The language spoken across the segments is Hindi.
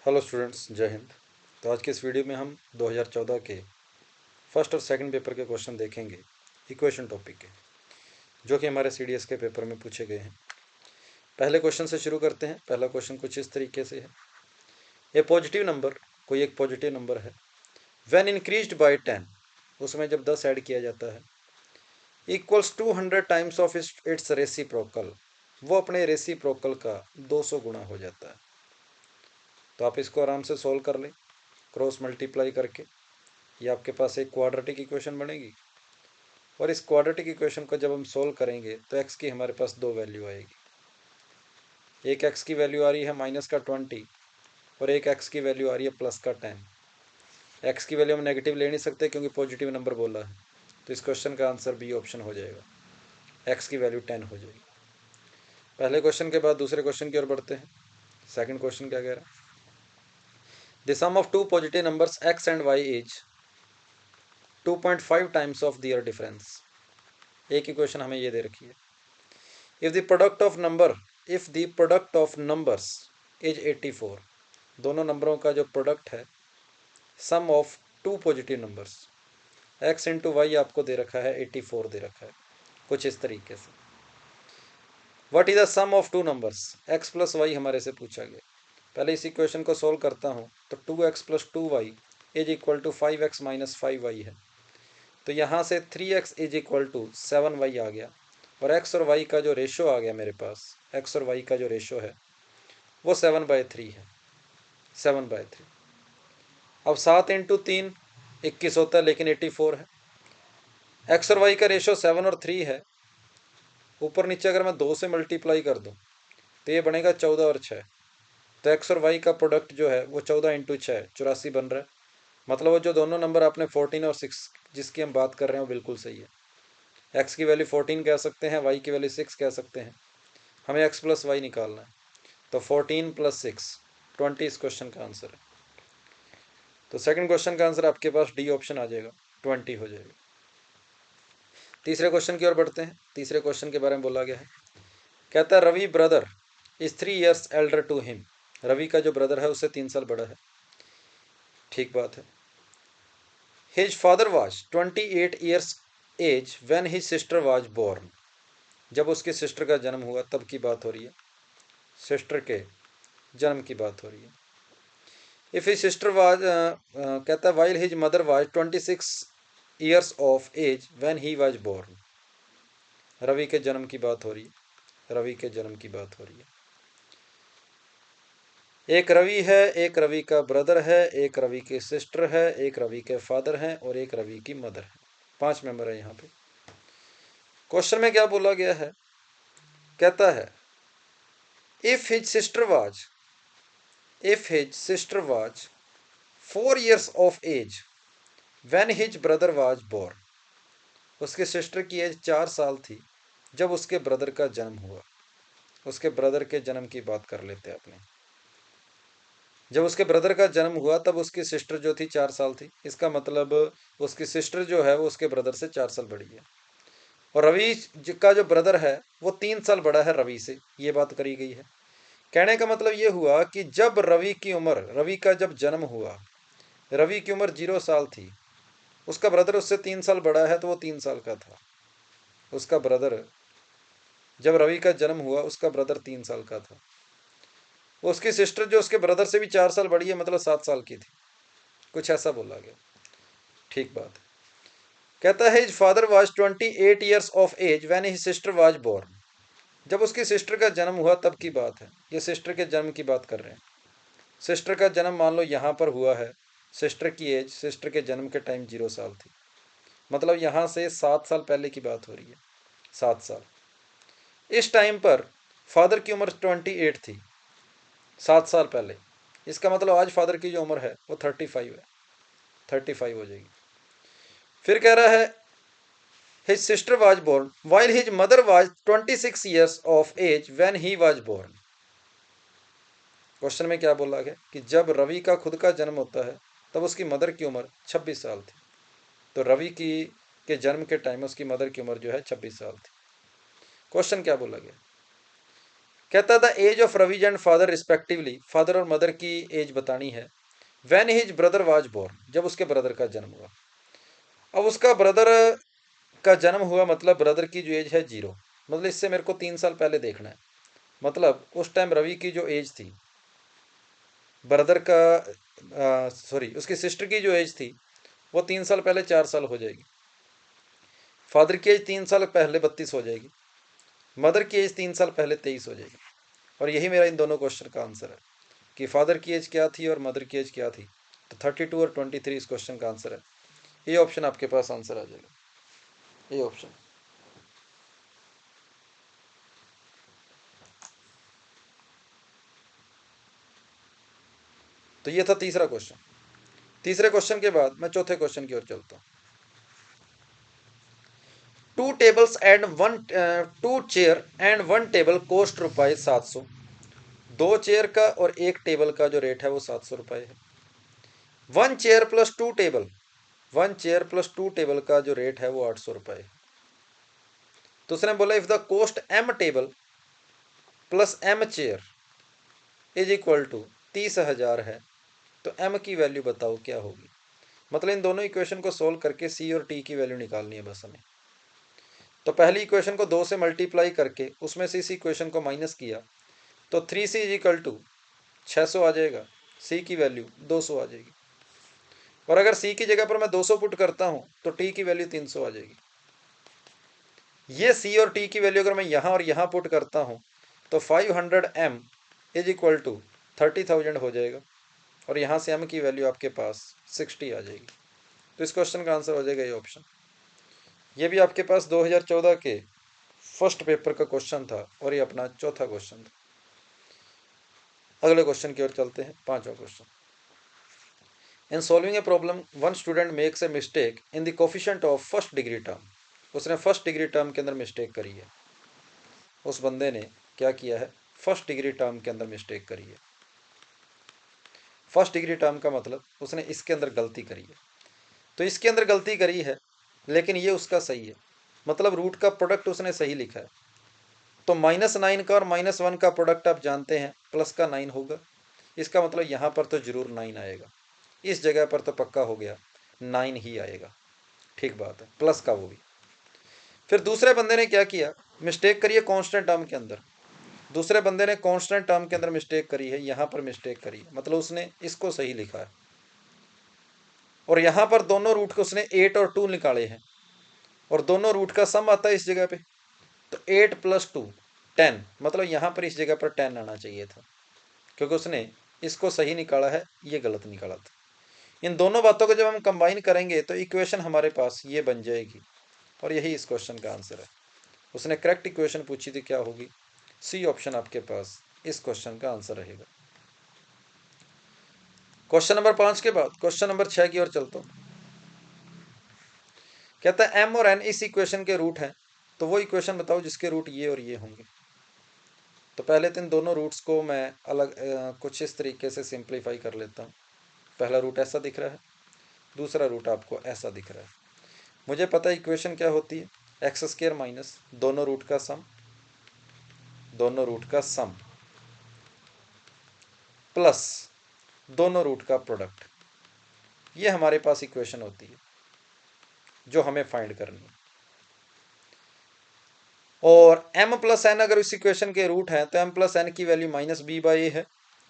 हेलो स्टूडेंट्स, जय हिंद। तो आज के इस वीडियो में हम 2014 के फर्स्ट और सेकंड पेपर के क्वेश्चन देखेंगे, इक्वेशन टॉपिक के, जो कि हमारे सीडीएस के पेपर में पूछे गए हैं। पहले क्वेश्चन से शुरू करते हैं। पहला क्वेश्चन कुछ इस तरीके से है। ए पॉजिटिव नंबर, कोई एक पॉजिटिव नंबर है, व्हेन इंक्रीज्ड बाय 10, उसमें जब 10 ऐड किया जाता है, equals 200 times of its reciprocal, वो अपने रेसिप्रोकल का 200 गुना हो जाता है। तो आप इसको आराम से सोल्व कर लें क्रॉस मल्टीप्लाई करके। ये आपके पास एक क्वाड्रेटिक इक्वेशन बनेगी और इस क्वाड्रेटिक इक्वेशन को जब हम सोल्व करेंगे तो x की हमारे पास दो वैल्यू आएगी। एक x की वैल्यू आ रही है -20 और एक x की वैल्यू आ रही है +10। x की वैल्यू हम नेगेटिव ले नहीं सकते क्योंकि पॉजिटिव नंबर बोला है, तो इस क्वेश्चन का आंसर बी ऑप्शन हो जाएगा। x की वैल्यू 10 हो जाएगी। पहले क्वेश्चन के बाद दूसरे क्वेश्चन की ओर बढ़ते हैं। सेकंड क्वेश्चन क्या कह रहा है? The sum of two positive numbers x and y is 2.5 times of their difference. एक इक्वेशन हमें ये दे रखी है। if the product of numbers is 84, दोनों नंबरों का जो प्रोडक्ट है, sum of two positive numbers, x into Y आपको दे रखा है 84 दे रखा है, कुछ इस तरीके से। What is the sum of two numbers, x plus y हमारे से पूछा गया। पहले इस इक्वेशन को सोल्व करता हूँ तो 2x plus 2y is equal to 5x minus 5y है। तो यहाँ से 3x is equal to 7y आ गया और x और y का जो रेशो आ गया मेरे पास, x और y का जो रेशो है वो 7/3 है, 7/3। अब 7 इंटू 3 21 होता है, लेकिन 84 है। x और y का रेशो 7 और 3 है। ऊपर नीचे अगर मैं 2 से मल्टीप्लाई कर दूं तो ये बनेगा 14 और 6। तो x और y का प्रोडक्ट जो है वो 14 इंटू 6 84 बन रहा है। मतलब वो जो दोनों नंबर आपने 14 और 6 जिसकी हम बात कर रहे हैं वो बिल्कुल सही है। x की वैल्यू 14 कह सकते हैं, y की वैल्यू 6 कह सकते हैं। हमें x प्लस वाई निकालना है, तो 14 + 6 20 इस क्वेश्चन का आंसर है। तो सेकंड क्वेश्चन का आंसर आपके पास डी ऑप्शन आ जाएगा, 20 हो जाएगा। तीसरे क्वेश्चन की ओर बढ़ते हैं। तीसरे क्वेश्चन के बारे में बोला गया है, कहता है Ravi brother is 3 years elder to him. Ravi का जो ब्रदर है उससे 3 साल बड़ा है। ठीक बात है। His father was 28 years age when his sister was born. जब उसकी सिस्टर का जन्म हुआ तब की बात हो रही है, सिस्टर के जन्म की बात हो रही है। इफ हिज सिस्टर वाज, कहता है while his mother was 26 years of age when he was born. Ravi के जन्म की बात हो रही है, रवि के जन्म की बात हो रही है। एक रवि है, एक रवि का ब्रदर है, एक रवि की सिस्टर है, एक रवि के फादर हैं और एक रवि की मदर है। 5 मेंबर है यहाँ पे। क्वेश्चन में क्या बोला गया है? कहता है if his sister was 4 years of age when his brother was born. उसके सिस्टर की एज 4 साल थी जब उसके ब्रदर का जन्म हुआ। उसके ब्रदर के जन्म की बात कर लेते हैं अपने। जब उसके ब्रदर का जन्म हुआ तब उसकी सिस्टर जो थी 4 साल थी। इसका मतलब उसकी सिस्टर जो है वो उसके ब्रदर से 4 साल बड़ी है। और रवि का जो ब्रदर है वो 3 साल बड़ा है रवि से, ये बात करी गई है। कहने का मतलब ये हुआ कि जब रवि की उम्र, रवि का जब जन्म हुआ, रवि की उम्र 0 साल थी, उसका ब्रदर उससे 3 साल बड़ा है तो वो 3 साल का था। उसका ब्रदर, जब रवि का जन्म हुआ उसका ब्रदर 3 साल का था। उसकी सिस्टर जो उसके ब्रदर से भी 4 साल बड़ी है, मतलब 7 साल की थी, कुछ ऐसा बोला गया। ठीक बात है। कहता है his father was 28 years of age when his sister was born. जब उसकी सिस्टर का जन्म हुआ तब की बात है, ये सिस्टर के जन्म की बात कर रहे हैं। सिस्टर का जन्म मान लो यहाँ पर हुआ है, सिस्टर की एज सिस्टर के जन्म के टाइम 0 साल थी, मतलब यहाँ से 7 साल पहले की बात हो रही है, 7 साल। इस टाइम पर फादर की उम्र 28 थी, 7 साल पहले। इसका मतलब आज फादर की जो उम्र है वो 35 है, 35 हो जाएगी। फिर कह रहा है his sister was born while his mother was 26 years of age when he was born. Question में क्या बोला गया कि जब रवि का खुद का जन्म होता है तब उसकी मदर की उम्र 26 साल थी। तो रवि की के जन्म के टाइम उसकी मदर की उम्र जो है 26 साल थी। क्वेश्चन क्या बोला गया? कहता the age of Ravi and father respectively, father और मदर की एज बतानी है। When his brother was born, जब उसके ब्रदर का जन्म हुआ। अब उसका ब्रदर का जन्म हुआ मतलब ब्रदर की जो एज है 0, मतलब इससे मेरे को 3 साल पहले देखना है। मतलब उस टाइम रवि की जो एज थी, ब्रदर का सॉरी उसकी सिस्टर की जो एज थी वो 3 साल पहले 4 साल हो जाएगी। फादर की एज 3 साल पहले 32 हो जाएगी। मदर की एज 3 साल पहले 23 हो जाएगी। और यही मेरा इन दोनों क्वेश्चन का आंसर है कि फादर की एज क्या थी और मदर की एज क्या थी। तो 32 और 23 इस क्वेश्चन का आंसर है। ये ऑप्शन आपके पास आंसर आ जाएगा, ये ऑप्शन। तो ये था तीसरा क्वेश्चन। तीसरे क्वेश्चन के बाद मैं चौथे क्वेश्चन की ओर चलता हूँ। Two tables and one two chair and one table cost रुपये 700। 2 चेयर का और 1 टेबल का जो रेट है वो 700 रुपये है। 1 chair plus 2 table, 1 chair plus 2 table का जो रेट है वो 800 रुपये है। तो उसने बोला if the cost m table plus m chair is equal to 30,000 है, तो एम की वैल्यू बताओ क्या होगी। मतलब इन दोनों इक्वेशन को सोल्व करके सी और टी की वैल्यू निकालनी है बस हमें। तो पहली इक्वेशन को 2 से मल्टीप्लाई करके उसमें से इस इक्वेशन को माइनस किया तो 3c इज इक्वल टू 600 आ जाएगा। सी की वैल्यू 200 आ जाएगी। और अगर सी की जगह पर मैं 200 पुट करता हूं तो टी की वैल्यू 300 आ जाएगी। ये सी और टी की वैल्यू अगर मैं यहां और यहां पुट करता हूं तो 500m इज इक्वल टू 30,000 हो जाएगा। और यहां से m की वैल्यू आपके पास 60 आ जाएगी। तो इस क्वेश्चन का आंसर हो जाएगा ये ऑप्शन। ये भी आपके पास 2014 के फर्स्ट पेपर का क्वेश्चन था और ये अपना चौथा क्वेश्चन था। अगले क्वेश्चन की ओर चलते हैं, पांचवा question. In solving a problem one student makes a mistake in the coefficient of first degree term. उसने फर्स्ट डिग्री टर्म के अंदर मिस्टेक करी है। उस बंदे ने क्या किया है, फर्स्ट डिग्री टर्म के अंदर मिस्टेक करी है। फर्स्ट डिग्री टर्म का मतलब उसने इसके अंदर गलती करी है। तो इसके अंदर गलती करी है लेकिन ये उसका सही है, मतलब रूट का प्रोडक्ट उसने सही लिखा है। तो -9 का और -1 का प्रोडक्ट आप जानते हैं प्लस का 9 होगा। इसका मतलब यहाँ पर तो जरूर 9 आएगा। इस जगह पर तो पक्का हो गया 9 ही आएगा। ठीक बात है, प्लस का वो भी। फिर दूसरे बंदे ने क्या किया, मिस्टेक करी है कांस्टेंट टर्म के अंदर। दूसरे बंदे ने कांस्टेंट टर्म के अंदर मिस्टेक करी है, यहाँ पर मिस्टेक करी है, मतलब उसने इसको सही लिखा है। और यहाँ पर दोनों रूट को उसने 8 और 2 निकाले हैं और दोनों रूट का सम आता है इस जगह पे। तो 8 + 2 10, मतलब यहाँ पर इस जगह पर 10 आना चाहिए था क्योंकि उसने इसको सही निकाला है, ये गलत निकाला था। इन दोनों बातों को जब हम कंबाइन करेंगे तो इक्वेशन हमारे पास ये बन जाएगी और यही इस क्वेश्चन का आंसर है। उसने करेक्ट इक्वेशन पूछी थी, क्या होगी, सी ऑप्शन आपके पास इस क्वेश्चन का आंसर रहेगा। क्वेश्चन नंबर 5 के बाद क्वेश्चन नंबर 6 की ओर चलता हूँ। कहता है एम और एन इस इक्वेशन के रूट हैं, तो वो इक्वेशन बताओ जिसके रूट ये और ये होंगे। तो पहले तो इन दोनों रूट्स को मैं अलग कुछ इस तरीके से सिंप्लीफाई कर लेता हूँ। पहला रूट ऐसा दिख रहा है, दूसरा रूट आपको ऐसा दिख रहा है। मुझे पता है इक्वेशन क्या होती है, x² माइनस दोनों रूट का सम, दोनों रूट का सम प्लस दोनों रूट का प्रोडक्ट। ये हमारे पास इक्वेशन होती है जो हमें फाइंड करनी है। और m + n अगर इस इक्वेशन के रूट है तो m + n की वैल्यू -b/a है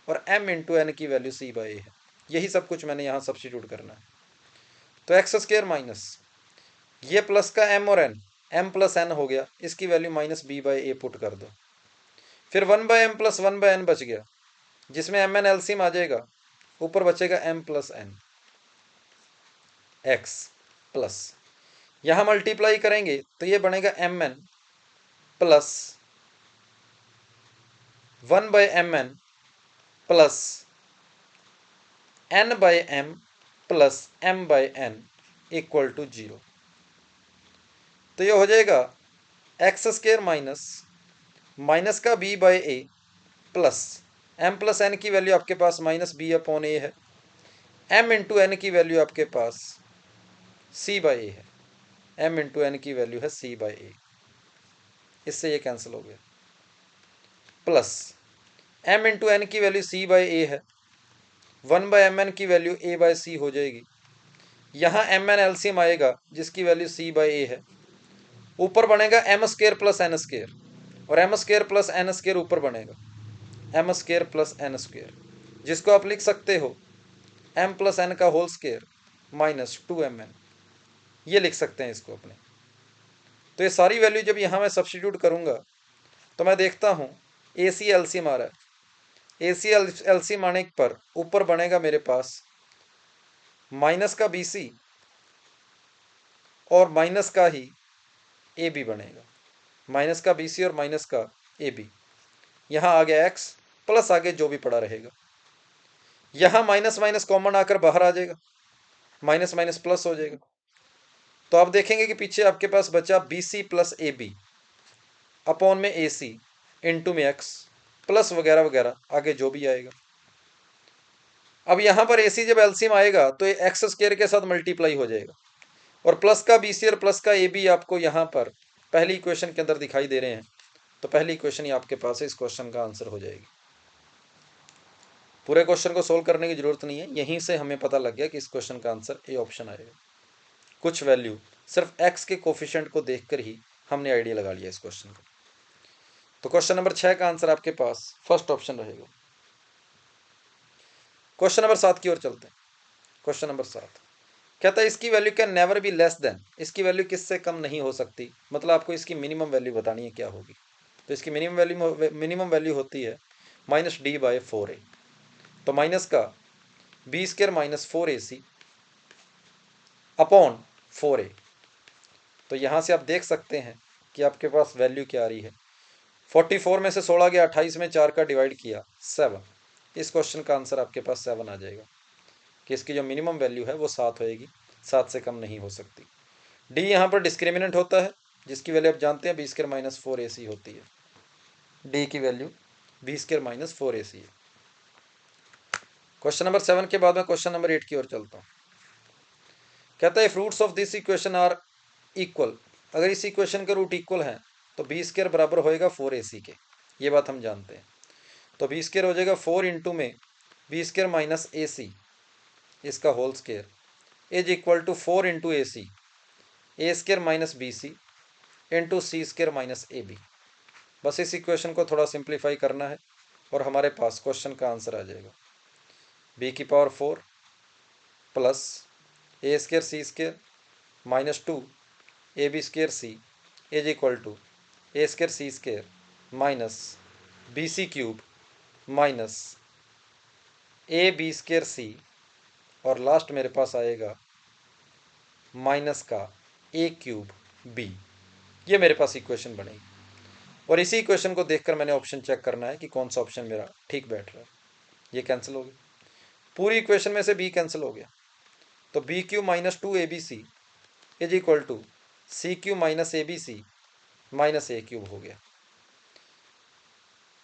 और m × n की वैल्यू c/a है। यही सब कुछ मैंने यहाँ सब्स्टिट्यूट करना है। तो x² माइनस ये प्लस का m और n, m + n हो गया, इसकी वैल्यू -b/a पुट कर दो। फिर 1/m + 1/n बच गया, जिसमें mn एलसीएम आ जाएगा, ऊपर बचेगा m + n x प्लस यहाँ मल्टीप्लाई करेंगे तो ये बनेगा mn plus 1/mn plus n/m plus m/n equal to 0। तो ये हो जाएगा x² माइनस माइनस का b/a प्लस m + n की वैल्यू आपके पास -b/a है, m × n की वैल्यू आपके पास c/a है, m × n की वैल्यू है c/a। इससे ये कैंसिल हो गया। प्लस m इंटू एन की वैल्यू c बाय ए है, 1/mn की वैल्यू a बाय c हो जाएगी। यहाँ mn एलसीएम आएगा जिसकी वैल्यू c बाय ए है, ऊपर बनेगा m square plus n square, और m square plus n square ऊपर बनेगा m square plus n square, जिसको आप लिख सकते हो m प्लस n का होल स्क्वायर माइनस 2mn, ये लिख सकते हैं इसको अपने। तो ये सारी वैल्यू जब यहाँ मैं सब्स्टिट्यूट करूँगा तो मैं देखता हूँ ए सी एलसीएम आ रहा है। ए सी एलसीएम आने पर ऊपर बनेगा मेरे पास माइनस का बी सी और माइनस का ही ए बी बनेगा, माइनस का बी सी और माइनस का ए बी। यहाँ आ गया एक्स प्लस आगे जो भी पड़ा रहेगा। यहाँ माइनस माइनस कॉमन आकर बाहर आ जाएगा, माइनस माइनस प्लस हो जाएगा। तो आप देखेंगे कि पीछे आपके पास बचा b c plus a b upon में ए सी इंटू में एक्स प्लस वगैरह वगैरह आगे जो भी आएगा। अब यहाँ पर ए सी जब एलसीएम आएगा तो ये एक्स स्क्वायर के साथ मल्टीप्लाई हो जाएगा, और प्लस का बी सी और प्लस का ए बी आपको यहाँ पर पहली इक्वेशन के अंदर दिखाई दे रहे हैं। तो पहली इक्वेशन ही आपके पास है, इस क्वेश्चन का आंसर हो जाएगी। पूरे क्वेश्चन को सोल्व करने की जरूरत नहीं है, यहीं से हमें पता लग गया कि इस क्वेश्चन का आंसर ए ऑप्शन आएगा। कुछ वैल्यू सिर्फ एक्स के कोफिशिएंट को देखकर ही हमने आइडिया लगा लिया इस क्वेश्चन का। तो क्वेश्चन नंबर 6 का आंसर आपके पास फर्स्ट ऑप्शन रहेगा। क्वेश्चन नंबर 7 की ओर चलते हैं। क्वेश्चन नंबर 7 कहता है इसकी value can never be less than, इसकी वैल्यू किससे कम नहीं हो सकती, मतलब आपको इसकी मिनिमम वैल्यू बतानी है क्या होगी। तो इसकी मिनिमम वैल्यू होती है माइनस डी बाय 4a। तो माइनस का B square minus 4ac upon 4a। तो यहाँ से आप देख सकते हैं कि आपके पास वैल्यू क्या आ रही है। 44 में से 16 गया, 28 में 4 का डिवाइड किया 7। इस क्वेश्चन का आंसर आपके पास 7 आ जाएगा कि इसकी जो मिनिमम वैल्यू है वो 7 होएगी, 7 से कम नहीं हो सकती। डी यहाँ पर डिस्क्रिमिनेंट होता है जिसकी वैल्यू आप जानते हैं बी स्क्वायर माइनस 4ac होती है। डी की value B square minus 4ac है। क्वेश्चन नंबर 7 के बाद में क्वेश्चन नंबर 8 की ओर चलता हूँ। कहता है roots of this equation are equal, अगर इस इक्वेशन के रूट इक्वल हैं तो बी स्क्वायर बराबर होएगा 4ac के, ये बात हम जानते हैं। तो बी स्क्वायर हो जाएगा 4 इंटू में b square minus a c इसका whole square is equal to 4 into a c a square minus B c into c square minus A b. बस इस इक्वेशन को थोड़ा सिंप्लीफाई करना है और हमारे पास क्वेश्चन का आंसर आ जाएगा बी की power 4 plus A square C square minus 2 A B square C is equal to A square C square minus B C cube minus A B square C, और लास्ट मेरे पास आएगा माइनस का ए क्यूब बी। ये मेरे पास इक्वेशन बनेगी, और इसी इक्वेशन को देखकर मैंने ऑप्शन चेक करना है कि कौन सा ऑप्शन मेरा ठीक बैठ रहा है। ये कैंसिल हो गया, पूरी इक्वेशन में से बी कैंसिल हो गया, तो b cube minus 2 A b c is equal to c cube minus A b c minus a cube हो गया।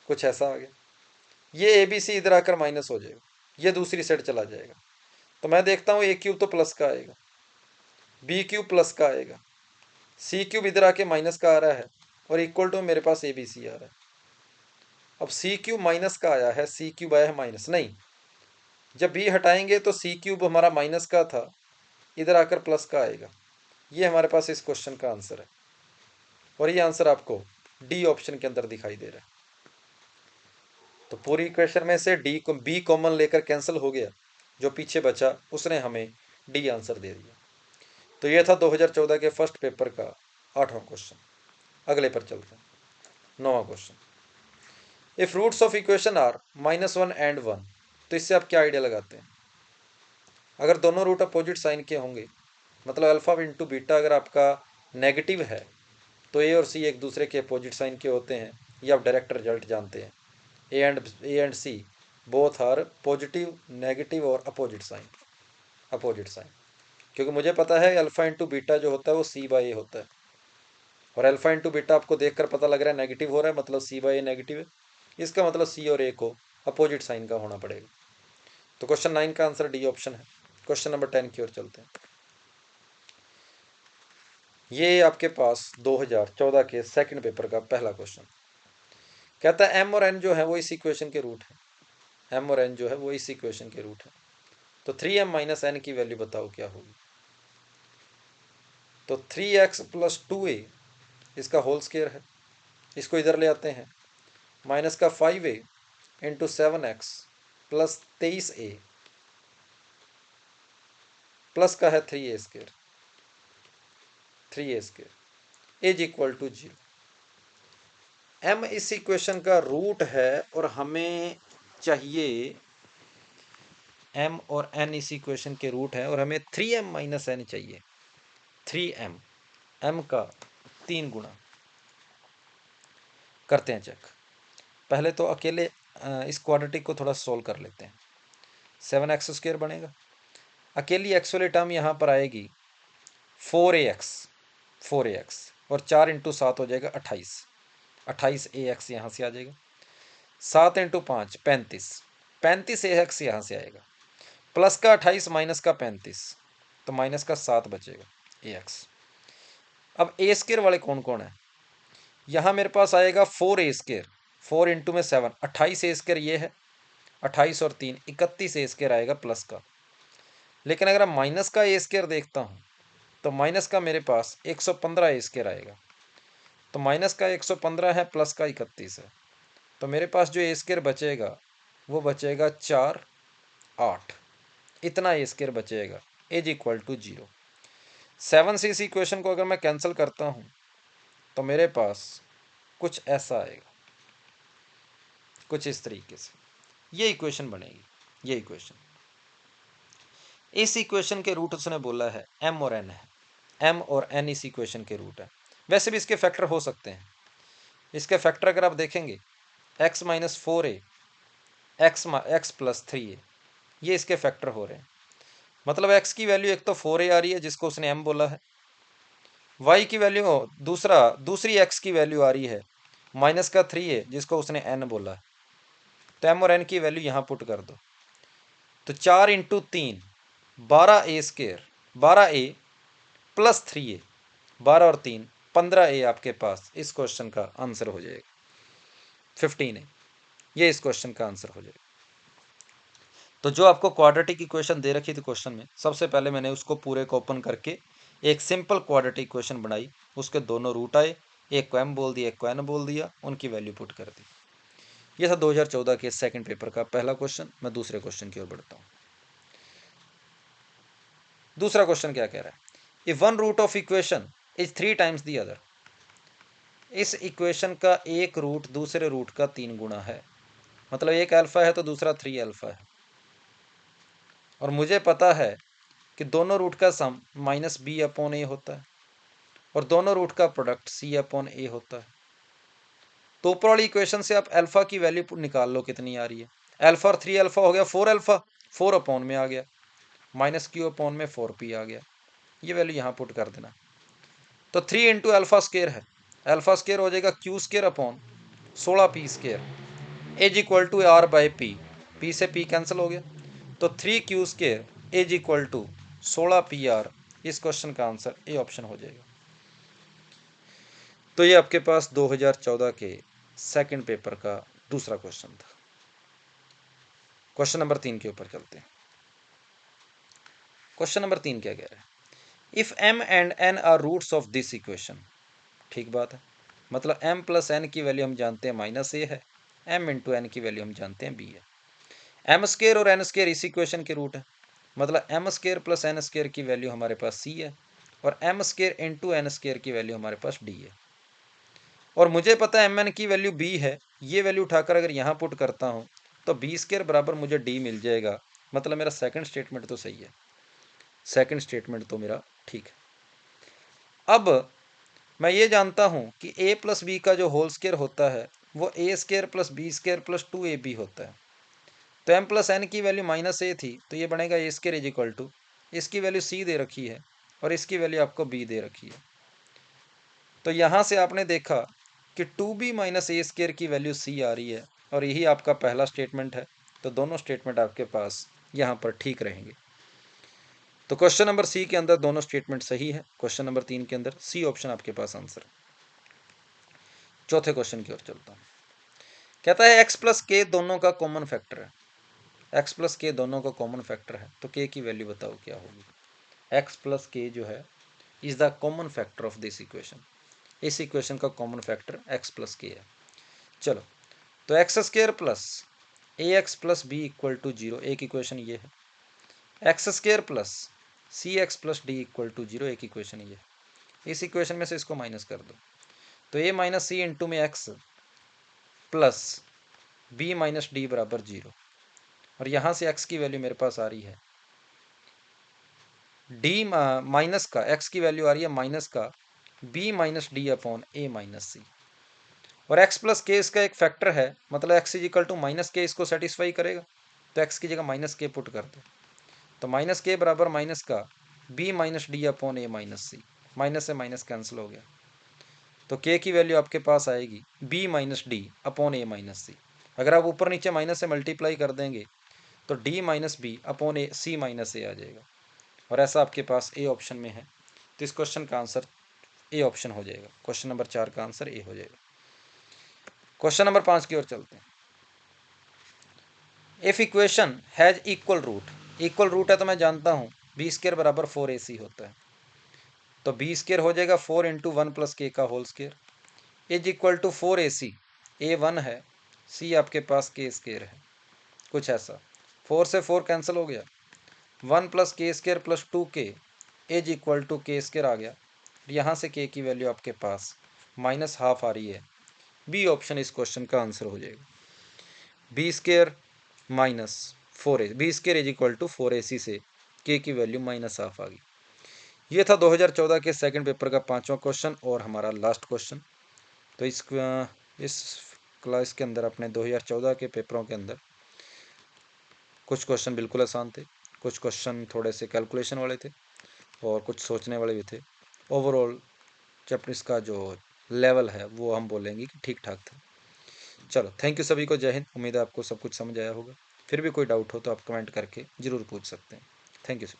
कुछ ऐसा आ गया। ये ए बी सी इधर आकर माइनस हो जाएगा, ये दूसरी साइड चला जाएगा। तो मैं देखता हूँ ए क्यूब तो प्लस का आएगा, बी क्यूब प्लस का आएगा, सी क्यूब इधर आके माइनस का आ रहा है, और इक्वल टू मेरे पास ए बी सी आ रहा है। अब सी क्यूब माइनस का आया है, सी क्यूब आया है माइनस, नहीं, जब बी हटाएंगे तो सी क्यूब हमारा माइनस का था, इधर आकर प्लस का आएगा। ये हमारे पास इस क्वेश्चन का आंसर है, और ये आंसर आपको डी ऑप्शन के अंदर दिखाई दे रहा है। तो पूरी इक्वेशन में से डी को बी कॉमन लेकर कैंसिल हो गया, जो पीछे बचा उसने हमें डी आंसर दे दिया। तो ये था 2014 के फर्स्ट पेपर का 8वां क्वेश्चन। अगले पर चलते हैं, 9वां question. If roots of equation are -1 and 1, तो इससे आप क्या आइडिया लगाते हैं। अगर दोनों रूट अपोजिट साइन के होंगे, मतलब अल्फा इंटू बीटा अगर आपका नेगेटिव है, तो ए और सी एक दूसरे के अपोजिट साइन के होते हैं, ये आप डायरेक्ट रिजल्ट जानते हैं। A and c both are positive, negative और अपोजिट साइन। क्योंकि मुझे पता है अल्फा इंटू बीटा जो होता है वो सी बाई ए होता है, और अल्फा इंटू बीटा आपको देखकर पता लग रहा है नेगेटिव हो रहा है, मतलब सी बाई ए नेगेटिव है। इसका मतलब सी और ए को अपोजिट साइन का होना पड़ेगा। तो क्वेश्चन 9 का आंसर डी ऑप्शन है। क्वेश्चन नंबर 10 की ओर चलते हैं। ये आपके पास 2014 के सेकंड पेपर का पहला क्वेश्चन। कहता है m और n जो है वो इस इक्वेशन के रूट है, m और n जो है वो इस इक्वेशन के रूट है। तो 3m माइनस n की वैल्यू बताओ क्या होगी। तो 3x प्लस 2a इसका होल स्क्वायर है, इसको इधर ले आते हैं, माइनस का 5a into 7x plus 23a plus का है 3a square, 3a square is equal to 0। m इस इक्वेशन का रूट है और हमें चाहिए m और n इस इक्वेशन के रूट है और हमें 3m माइनस n चाहिए। 3m, m का 3 गुना। करते हैं चेक। पहले तो अकेले इस क्वाड्रेटिक को थोड़ा सोल्व कर लेते हैं। 7x स्क्वायर बनेगा, अकेली x वाली टर्म यहाँ पर आएगी 4ax और 4 इंटू 7 हो जाएगा 28ax यहाँ से आ जाएगा। 7 इंटू 5 35ax यहाँ से आएगा, प्लस का 28 माइनस का 35, तो माइनस का 7 बचेगा ax। अब ए स्क्वायर वाले कौन कौन है, यहाँ मेरे पास आएगा 4a स्क्वायर, 4 इंटू में 7, 28a स्क्वायर ये है, 28 और 3 31a स्क्वायर आएगा प्लस का। लेकिन अगर मैं माइनस का ए स्क्वायर देखता हूँ तो माइनस का मेरे पास 115 स्क्वायर आएगा। तो माइनस का 115 है, प्लस का 31 है, तो मेरे पास जो ए स्क्वायर बचेगा वो बचेगा 4 8, इतना ए स्क्वायर बचेगा इज इक्वल टू 0। 7 से इस इक्वेशन को अगर मैं कैंसिल करता हूँ तो मेरे पास कुछ ऐसा आएगा, कुछ इस तरीके से ये इक्वेशन बनेगी। ये इक्वेशन, इस इक्वेशन के रूट उसने बोला है m और n है, m और n इस इक्वेशन के रूट है। वैसे भी इसके फैक्टर हो सकते हैं, इसके फैक्टर अगर आप देखेंगे x minus 4a x plus 3a, ये इसके फैक्टर हो रहे हैं। मतलब x की वैल्यू एक तो 4a आ रही है जिसको उसने m बोला है, y की वैल्यू दूसरी x की वैल्यू आ रही है माइनस का 3a जिसको उसने n बोला है। तो m और n की वैल्यू यहाँ पुट कर दो, तो 4 into 3 12a square, 12a plus 3a, 12 और 3 15a आपके पास इस क्वेश्चन का आंसर हो जाएगा। 15a ये इस क्वेश्चन का आंसर हो जाएगा। तो जो आपको क्वाड्रेटिक इक्वेशन दे रखी थी क्वेश्चन में, सबसे पहले मैंने उसको पूरे को ओपन करके एक सिंपल क्वाड्रेटिक इक्वेशन बनाई, उसके दोनों रूट आए, एक को m बोल दिया एक को n बोल दिया, उनकी वैल्यू पुट कर दी। यह था 2014 के सेकंड पेपर का पहला क्वेश्चन। मैं दूसरे क्वेश्चन की ओर बढ़ता हूँ। दूसरा क्वेश्चन क्या कह रहा है, if one root of equation is 3 times the other, इस इक्वेशन का एक रूट दूसरे रूट का 3 गुना है। मतलब एक अल्फा है तो दूसरा 3 अल्फा है, और मुझे पता है कि दोनों रूट का सम माइनस बी अपॉन ए होता है और दोनों रूट का प्रोडक्ट सी अपॉन ए होता है। तो ऊपर वाली इक्वेशन से आप अल्फा की वैल्यू निकाल लो कितनी आ रही है। अल्फा और 3 अल्फा हो गया 4 अल्फा, 4 अपॉन में आ गया, माइनस क्यू अपॉन में 4p आ गया, ये वैल्यू यहाँ पुट कर देना। तो 3 इंटू अल्फा स्क्वेयर है, अल्फा स्क्वेयर हो जाएगा q square upon 16p square is equal to r by p से p कैंसिल हो गया, तो 3q square is equal to 16pr। इस क्वेश्चन का आंसर ए ऑप्शन हो जाएगा। तो ये आपके पास 2014 के सेकंड पेपर का दूसरा क्वेश्चन था। क्वेश्चन नंबर 3 के ऊपर चलते हैं। क्वेश्चन नंबर 3 क्या कह रहा है, if m and n are roots of this equation. ठीक बात है, मतलब m प्लस n की वैल्यू हम जानते हैं माइनस ए है, m इंटू एन की वैल्यू हम जानते हैं b है। m स्क्वेयर और n स्क्वेयर इस इक्वेशन के रूट है, मतलब m square plus n square की वैल्यू हमारे पास c है और m square into n square की वैल्यू हमारे पास d है। और मुझे पता है mn की वैल्यू b है, ये वैल्यू उठाकर अगर यहाँ पुट करता हूँ तो b स्क्वेयर बराबर मुझे d मिल जाएगा। मतलब मेरा सेकंड स्टेटमेंट तो सही है, सेकंड स्टेटमेंट तो मेरा ठीक है। अब मैं ये जानता हूँ कि a प्लस बी का जो होल स्क्वेयर होता है वो A square plus B square plus 2ab होता है। तो m प्लस n की वैल्यू माइनस ए थी तो ये बनेगा A square is equal to, इसकी वैल्यू c दे रखी है और इसकी वैल्यू आपको b दे रखी है। तो यहाँ से आपने देखा कि 2b माइनस ए स्क्वेयर की वैल्यू c आ रही है और यही आपका पहला स्टेटमेंट है। तो दोनों स्टेटमेंट आपके पास यहाँ पर ठीक रहेंगे। तो क्वेश्चन नंबर सी के अंदर दोनों स्टेटमेंट सही है, क्वेश्चन नंबर 3 के अंदर सी ऑप्शन आपके पास आंसर है। चौथे क्वेश्चन की ओर चलता हूँ। कहता है x प्लस के दोनों का कॉमन फैक्टर है, x प्लस के दोनों का कॉमन फैक्टर है, तो k की वैल्यू बताओ क्या होगी। x प्लस के जो है is the common factor of this equation, इस इक्वेशन का common factor x plus k है। चलो, तो x square plus a x plus b equal to 0, एक इक्वेशन ये है। X square plus c x plus d equal to 0, एक इक्वेशन ये है। इस इक्वेशन में से इसको माइनस कर दो, तो ए माइनस सी इंटू में x plus b minus d बराबर 0, और यहाँ से x की वैल्यू मेरे पास आ रही है डी माइनस का, x की वैल्यू आ रही है माइनस का b माइनस डी अपॉन ए माइनस सी, और x प्लस के इसका एक फैक्टर है, मतलब x is equal to minus k इसको सेटिस्फाई करेगा, तो x की जगह माइनस के पुट कर दो, तो माइनस के बराबर माइनस का b माइनस डी अपॉन ए माइनस सी, माइनस से माइनस कैंसिल हो गया, तो k की वैल्यू आपके पास आएगी b माइनस डी अपॉन ए माइनस सी। अगर आप ऊपर नीचे माइनस से मल्टीप्लाई कर देंगे तो d माइनस बी अपॉन ए सी माइनस ए आ जाएगा, और ऐसा आपके पास ए ऑप्शन में है, तो इस क्वेश्चन का आंसर ए ऑप्शन हो जाएगा। क्वेश्चन नंबर 4 का आंसर ए हो जाएगा। क्वेश्चन नंबर 5 की ओर चलते हैं। If equation has equal root, equal root है तो मैं जानता हूँ बी स्क्र बराबर 4ac होता है, तो बी स्क्र हो जाएगा 4 इंटू 1 प्लस के का whole square is equal to 4ac, a 1 है, सी आपके पास के स्क्र है, कुछ ऐसा। 4 से 4 कैंसिल हो गया, 1 plus k square plus 2k is equal to k square आ गया, यहाँ से k की वैल्यू आपके पास माइनस हाफ आ रही है, बी ऑप्शन इस क्वेश्चन का आंसर हो जाएगा। B square minus 4a, b square is equal to 4ac से k की वैल्यू माइनस हाफ आ गई। ये था 2014 के सेकंड पेपर का 5वां क्वेश्चन और हमारा लास्ट क्वेश्चन। तो इस क्लास के अंदर अपने 2014 के पेपरों के अंदर कुछ क्वेश्चन बिल्कुल आसान थे, कुछ क्वेश्चन थोड़े से कैलकुलेशन वाले थे, और कुछ सोचने वाले भी थे। ओवरऑल चैप्टर इसका जो लेवल है वो हम बोलेंगे कि ठीक ठाक था। चलो, थैंक यू सभी को, जय हिंद। उम्मीद है आपको सब कुछ समझ आया होगा। फिर भी कोई डाउट हो तो आप कमेंट करके ज़रूर पूछ सकते हैं। Thank you sir.